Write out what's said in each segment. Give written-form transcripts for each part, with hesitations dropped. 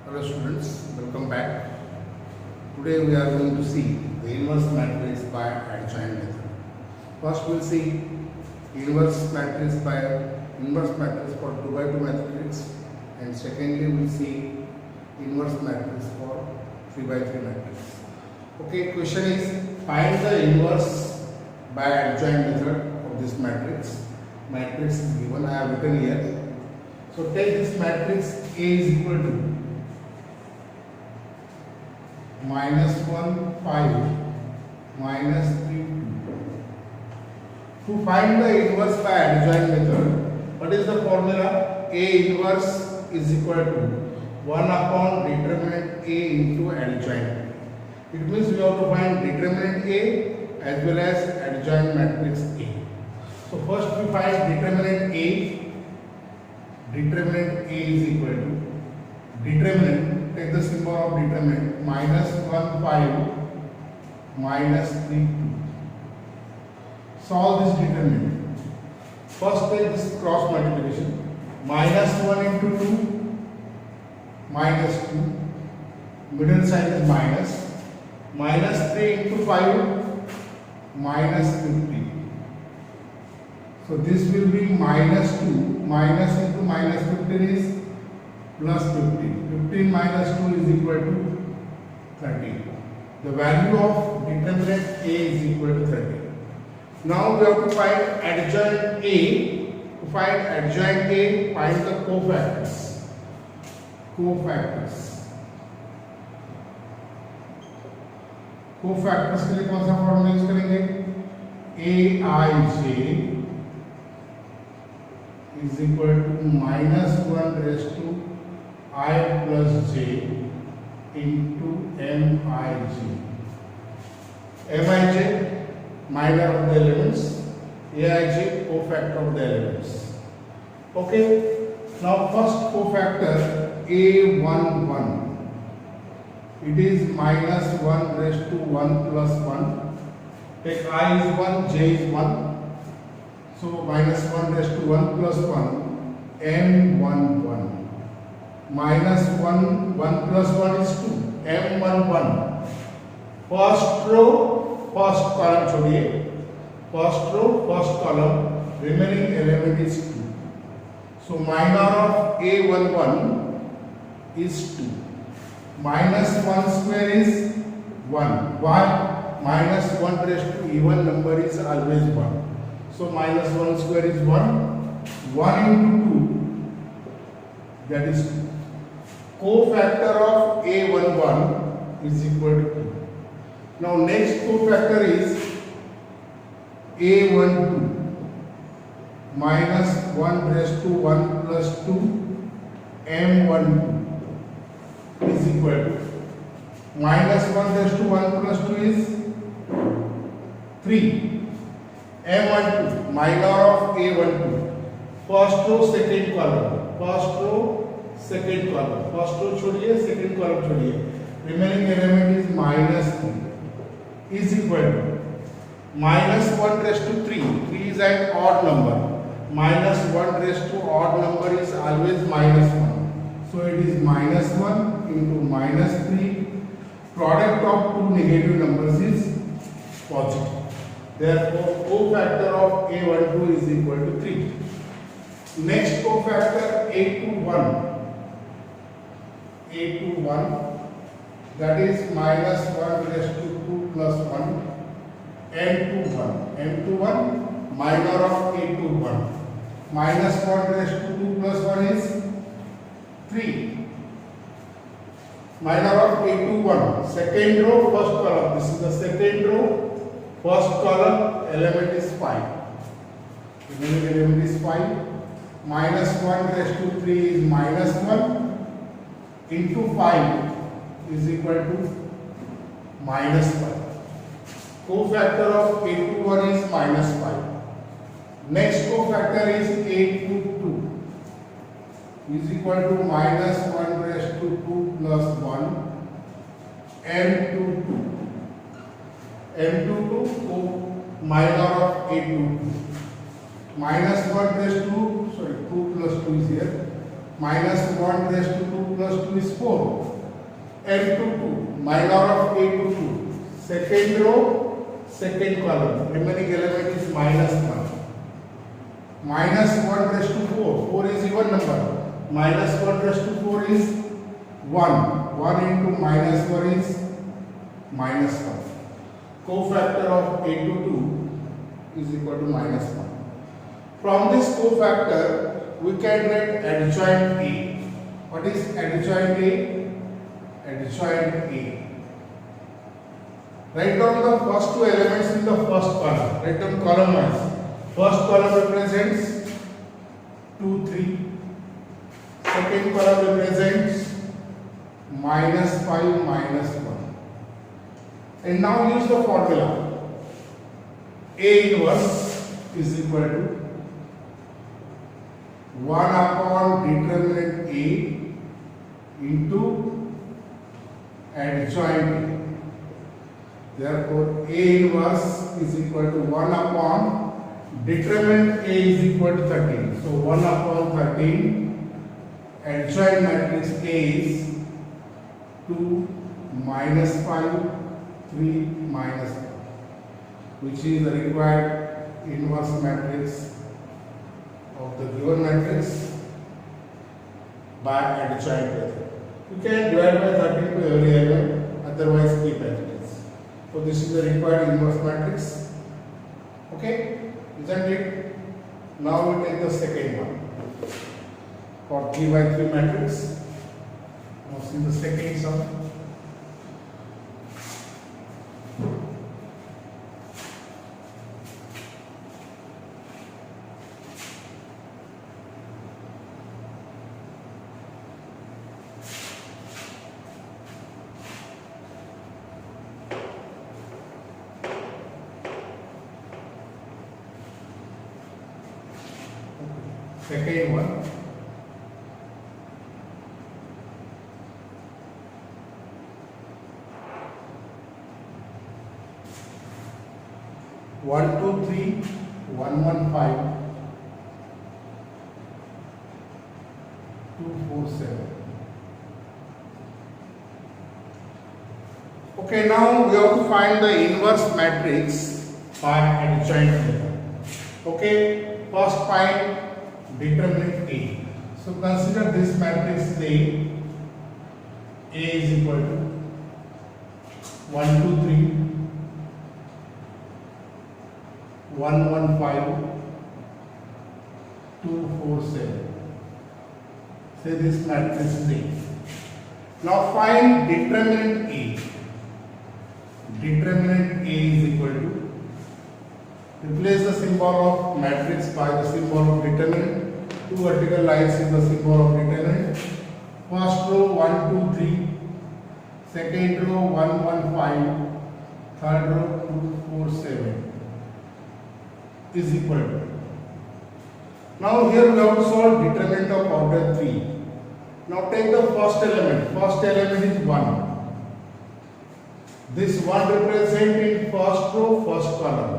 Hello students, welcome back. Today we are going to see the inverse matrix by adjoint method. First we will see inverse matrix for 2 by 2 matrix, and secondly we will see inverse matrix for 3 by 3 matrix. Okay, question is find the inverse by adjoint method of this matrix. Matrix is given, I have written here. So take this matrix A is equal to -1 5 -3 2. To find the inverse by adjoint method, what is the formula? A inverse is equal to 1 upon determinant A into adjoint. It means we have to find determinant A as well as adjoint matrix A. So first we find determinant A. Determinant A is equal to determinant, take the symbol of determinant, -1 5 -3 2. Solve this determinant. First take this cross multiplication. -1 into 2 -2, middle sign is minus. -3 into 5 -50. So this will be -2. Minus into -15 is +15. 15 minus 2 is equal to 30. The value of determinant A is equal to 30. Now we have to find adjoint A. To find adjoint A, find the cofactors. Cofactors के लिए कौन सा formula use करेंगे? Aij is equal to -1 raised to I plus j into Mij. Mij, minor of the elements. Aij, cofactor of the elements. Okay. Now first cofactor A11. It is -1 raised to 1 plus 1. Take I is 1, j is 1. So -1 raised to 1 plus 1, M11. -1, 1 plus 1 is 2, M11. First row, first column छोड़िए. First row, first column, remaining element is 2. So minor of A11 is 2. -1 square is 1. Why? -1 raised to even number is always 1. So -1 square is 1. 1 into 2, that is 2. Cofactor of A11 is equal to 2. Now next cofactor is A12. -1 raised to 1 plus 2, M12 is equal to -1 raised to 1 plus 2 is 3. M12, minor of A12. First row, second column. First row, second column. First row छोड़िए, second column छोड़िए. Remaining element is -3. Is equal to -1 raised to 3. 3 is an odd number. -1 raised to odd number is always -1. So it is -1 into -3. Product of two negative numbers is positive. Therefore, cofactor of A12 is equal to 3. Next cofactor A21. A21, that is -1 raised to 2 plus 1. M21. M21, minor of A21. -1 raised to 2 plus 1 is 3. Minor of A21. Second row, first column. This is the second row. First column element is 5. Remaining element is 5. -1 raised to 3 is -1 into 5 is equal to -5. Cofactor of A21 is -5. Next cofactor is A22 is equal to -1 raised to 2 plus 1, M22. M22, minor of A22. -1 raised to 2 plus 2 is here. minus 1 raised to 2 plus 2 is 4. M to 2, minor of A to 2. Second row, second column. Remaining element is minus 1. Minus 1 raised to 4. 4 is even number. Minus 1 raised to 4 is 1. 1 into minus 1 is minus 1. Cofactor of A to 2 is equal to minus 1. From this cofactor, we can write adjoint A. What is adjoint A? Adjoint A. Write down the first two elements in the first column. Write down column wise. First column represents 2, 3. Second column represents minus 5, minus 1. And now use the formula. A inverse is equal to 1 upon determinant A into adjoint A. Therefore, A inverse is equal to 1 upon determinant A is equal to 13. So 1 upon 13, adjoint matrix A is 2 minus 5, 3 minus 1, which is the required inverse matrix of the given matrix by adjoint method. You can divide by 13 to every element, otherwise keep as it is. So this is the required inverse matrix. Okay, isn't it? Now we take the second one for 3 by 3 matrix. Now see the second sum. Second one. One, two, three, 1, 1, 5, 2, 4, 7. Okay, now we have to find the inverse matrix by adjoint method. Okay, first find determinant A. So consider this matrix A. A is equal to 1, 2, 3, 1, 1, 5, 2, 4, 7. Say this matrix is A. Now find determinant A. Determinant A is equal to, replace the symbol of matrix by the symbol of determinant. Two vertical lines is the symbol of determinant. First row 1, 2, 3. Second row 1, 1, 5. Third row 2, 4, 7 is equal to. Now here we have to solve determinant of order 3. Now take the first element. First element is 1. This 1 represent in first row, first column.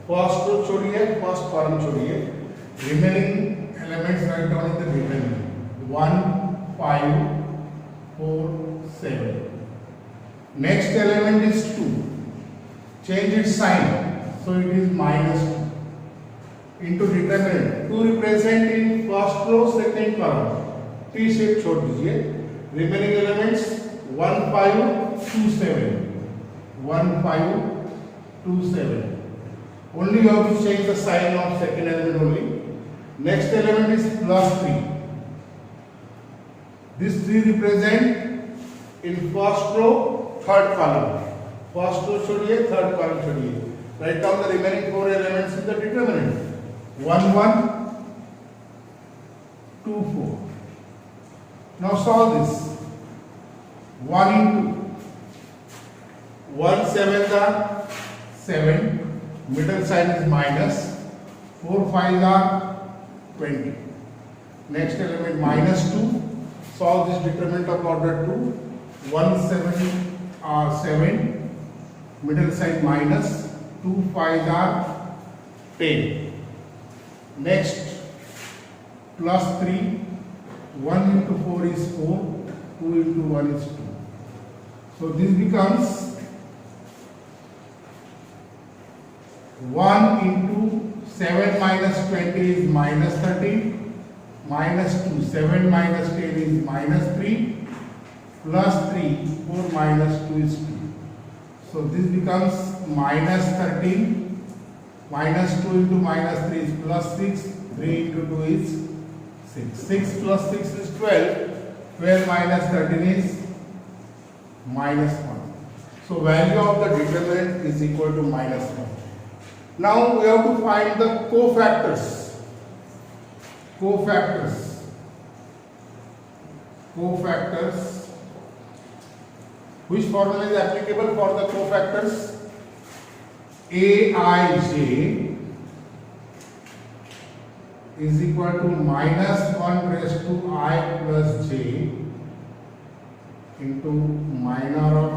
First row chodiye, first column chodiye. Remaining elements write down in the determinant. 1, 5, 4, 7. Next element is 2. Change its sign. So it is minus 2. Into determinant. 2 represent in first row, second column. T shape छोड़ दीजिए. Remaining elements 1, 5, 2, 7. 1, 5, 2, 7. Only you have to change the sign of second element only. Next element is plus 3. This 3 represent in first row, third column. First row chodiye, third column chodiye. Write down the remaining 4 elements in the determinant. 1, 1, 2, 4. Now solve this. 1 into 1, 7 are 7. Middle sign is minus. 4, 5 are 20. Next element minus 2. Solve this determinant of order 2. 1, 7 are 7. Middle sign minus. 2, 5 are 10. Next plus 3. 1 into 4 is 4, 2 into 1 is 2. So this becomes 1 into 7 minus 20 is minus 13, minus 2, 7 minus 10 is minus 3, plus 3, 4 minus 2 is 2. So this becomes minus 13, minus 2 into minus 3 is plus 6, 3 into 2 is 6. 6 plus 6 is 12, 12 minus 13 is minus 1. So value of the determinant is equal to minus 1. Now we have to find the cofactors. Cofactors. Which formula is applicable for the cofactors? Aij is equal to minus 1 raised to I plus j into minor of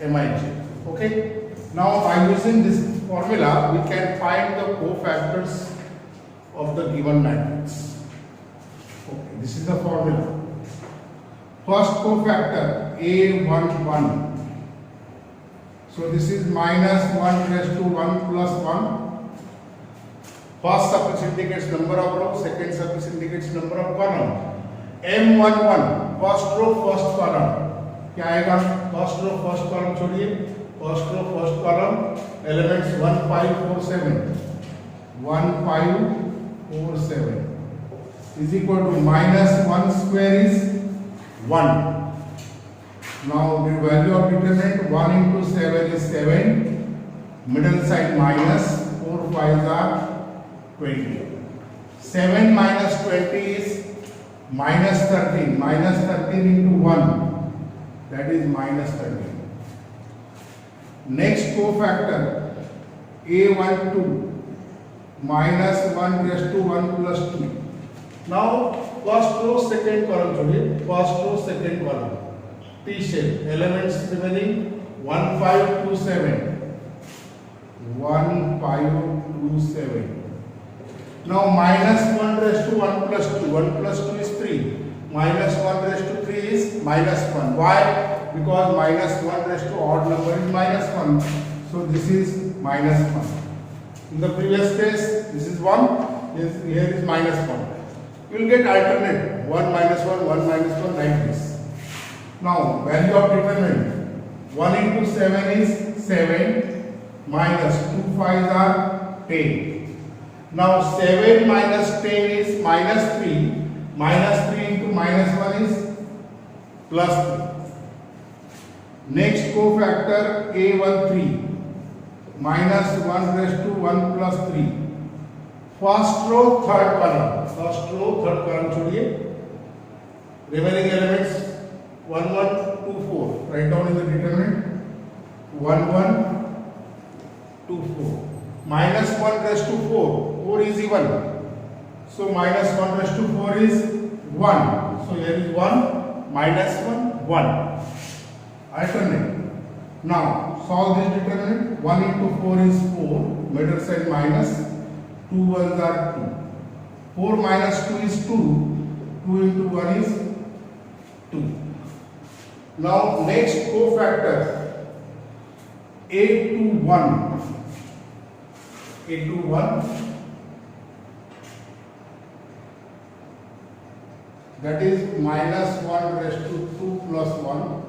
Mij. Okay. Now by using this formula, we can find the cofactors of the given matrix. Okay, this is the formula. First cofactor A11. So this is minus 1 raised to 1 plus 1. First surface indicates number of rows, second surface indicates number of column. M11, first row, first column. क्या आएगा? First row first column छोड़िए, first row first column, elements 1 5 4 7, 1 5 4 7 is equal to minus 1 square is 1. Now the value of determinant 1 into 7 is 7, middle side minus 4 5s are 20. 7 minus 20 is minus 13, minus 13 into 1. That is minus 13. Next cofactor A12 minus 1 raised to 1 plus 2. Now first row second column छोड़िए, first row second column T shape, elements remaining 1 5 2 7, 1 5 2 7. Now minus 1 raised to 1 plus 2, 1 plus 2 is 3. Minus 1 raised to 3 is minus 1. Why? Because minus 1 raised to odd number is minus 1. So this is minus 1. In the previous case, this is 1. Here is minus 1. You will get alternate 1 minus 1, 1 minus 1 like this. Now value of determinant 1 into 7 is 7, minus 2 5s are 10. Now 7 minus 10 is minus 3. Minus 3 into minus 1 is plus 3. Next cofactor A13 minus 1 raised to 1 plus 3. First row third column. First row third column छोड़िए. Remaining elements 1 1 2 4. Write down in the determinant 1 1 2 4. Minus 1 raised to 4. 4 is even. So minus 1 raised to 4 is 1. So here is 1, minus 1, 1. Alternate. Now solve this determinant. 1 into 4 is 4. Middle side minus. 2 1s are 2. 4 minus 2 is 2. 2 into 1 is 2. Now next cofactor A21. A21. That is minus 1 raised to 2 plus 1.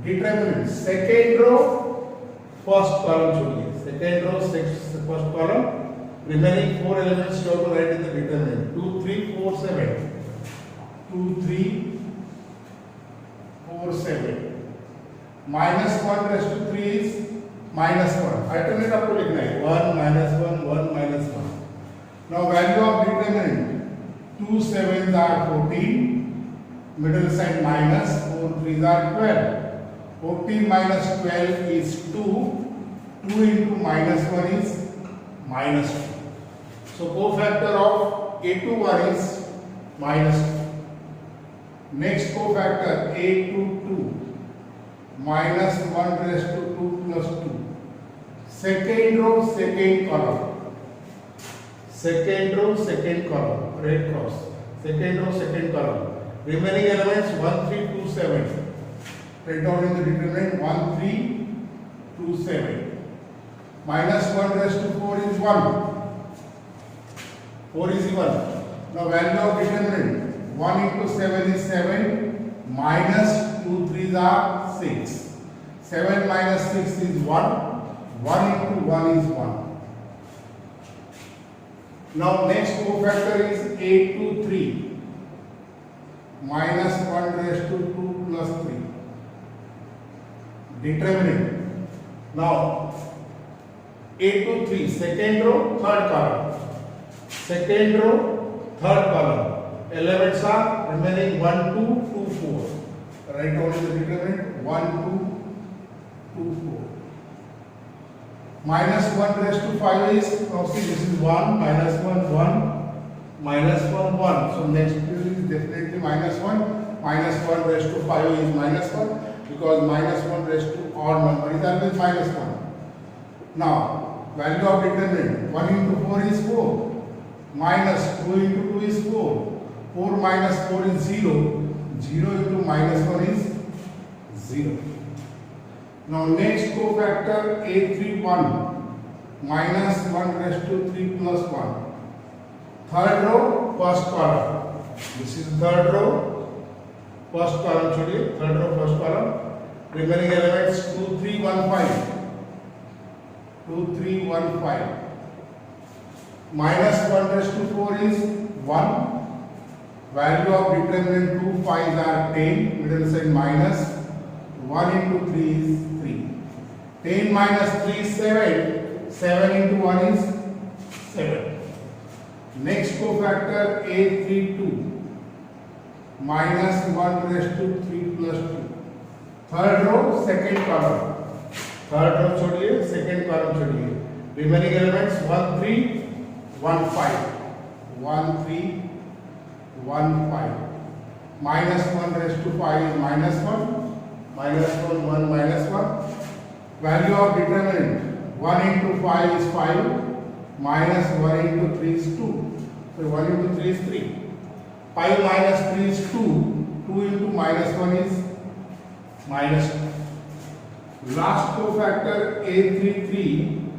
Determinant second row first column छोड़िए. Second row first column. Remaining 4 elements you have to write in the determinant. 2 3 4 7. 2 3 4 7. Minus 1 raised to 3 is minus 1. Alternate आपको लिखना है 1 minus 1 1 minus 1. Now value of determinant 2 7s are 14, middle side minus, 4 3s are 12. 14 minus 12 is 2, 2 into minus 1 is minus 2. So cofactor of A21 is minus 2. Next cofactor A22 minus 1 raised to 2 plus 2. Second row, second column. second row, second column, red cross, second row, second column. Remaining elements 1, 3, 2, 7. Write down in the determinant 1, 3, 2, 7. Minus 1 raised to 4 is 1. 4 is even. Now value of determinant 1 into 7 is 7. Minus 2 3s are 6. 7 minus 6 is 1. 1 into 1 is 1. Now next cofactor is 8 to 3 minus 1 raised to 2 plus 3. Determinant. Now 8 to 3, second row, third column. Second row, third column. Elements are remaining 1, 2, 2, 4. Write down the determinant 1, 2, 2, 4. Minus 1 raised to 5 is, now see this is 1, minus 1, 1, minus 1, 1. So next is definitely minus 1. Minus 1 raised to 5 is minus 1 because minus 1 raised to odd number is always minus 1. Now value of determinant 1 into 4 is 4. Minus 2 into 2 is 4. 4 minus 4 is 0. 0 into minus 1 is 0. Now next cofactor A31 minus 1 raised to 3 plus 1. Third row, first column. This is third row, first column. Chodiye, third row, first column. Remaining elements 2, 3, 1, 5. 2, 3, 1, 5. Minus 1 raised to 4 is 1. Value of determinant 2, 5s are 10. Middle sign minus. 1 into 3 is 3. 10 minus 3 is 7. 7 into 1 is 7. Next cofactor A32 minus 1 raised to 3 plus 2. Third row, second column. Third row chodiye, second column chodiye. Remaining elements 1, 3, 1, 5. 1, 3, 1, 5. Minus 1 raised to 5 is minus 1. Minus 1, 1, minus 1. Value of determinant 1 into 5 is 5. Minus 1 into 3 is 2. So 1 into 3 is 3. 5 minus 3 is 2. 2 into minus 1 is minus 2. Last cofactor A33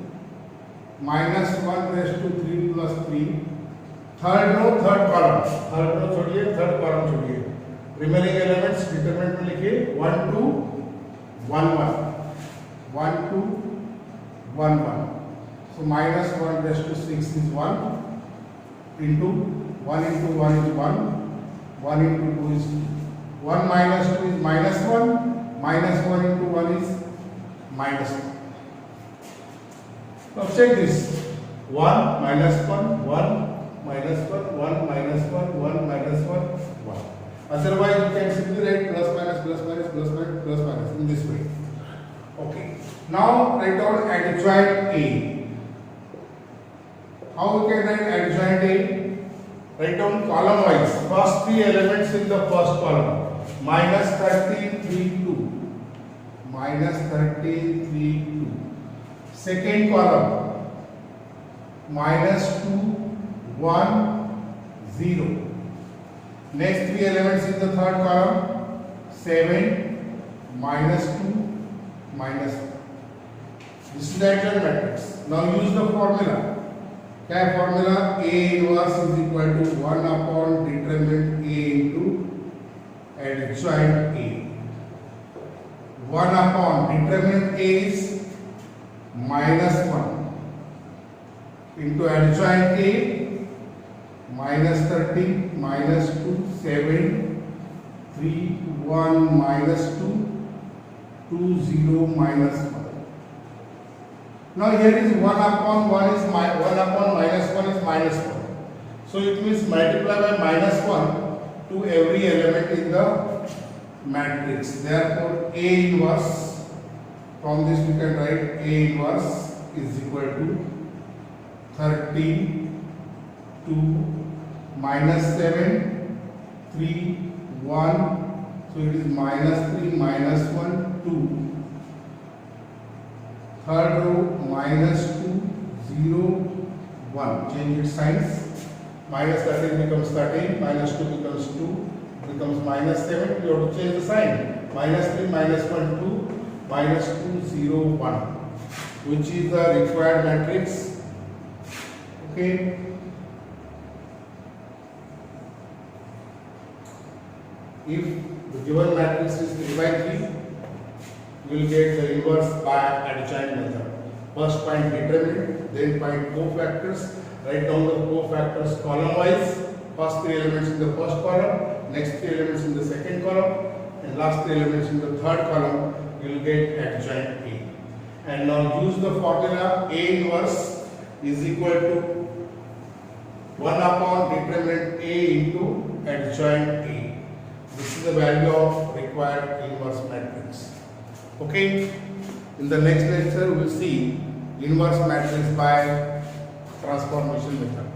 minus 1 raised to 3 plus 3. Third row, third column. Third row chodiye, third column chodiye. Remaining elements determinant में लिखिए 1, 2, 1, 1. 1, 2, 1, 1. So minus 1 raised to 6 is 1 into 1 into 1 is 1. 1 into 2 is 2. 1 minus 2 is minus 1. Minus 1 into 1 is minus 1. Now check this. 1 minus 1, 1 minus 1, 1 minus 1, 1 minus 1, 1. Otherwise, you can simply write plus minus, plus minus, plus minus, plus minus in this way. Okay. Now write down adjoint A. How we can write adjoint A? Write down column wise. First three elements in the first column. Minus 13, 3, 2. Minus 13, 3, 2. Second column. Minus 2, 1, 0. Next three elements in the third column 7, minus 2, minus 1. This is the adjoint matrix. Now use the formula. क्या है formula? A inverse is equal to 1 upon determinant A into adjoint A. 1 upon determinant A is minus 1 into adjoint A minus 13, minus 2, 7, 3, 1, minus 2, 2, 0, minus 1. Now here is 1 upon 1 is 1 upon minus 1 is minus 1. So it means multiply by minus 1 to every element in the matrix. Therefore A inverse, from this we can write A inverse is equal to 13, 2, minus 7, 3, 1, so it is minus 3, minus 1, 2. Third row minus 2, 0, 1. Change its signs. Minus 13 becomes 13, minus 2 becomes 2, becomes minus 7. You have to change the sign. Minus 3, minus 1, 2, minus 2, 0, 1. Which is the required matrix. Okay. If the given matrix is 3 by 3, you will get the inverse by adjoint method. First find determinant, then find cofactors. Write down the cofactors column wise. First 3 elements in the first column, next 3 elements in the second column, and last 3 elements in the third column. You will get adjoint A. And now use the formula A inverse is equal to 1 upon determinant A into adjoint A. This is the value of required inverse matrix. Okay. In the next lecture, we will see inverse matrix by transformation method.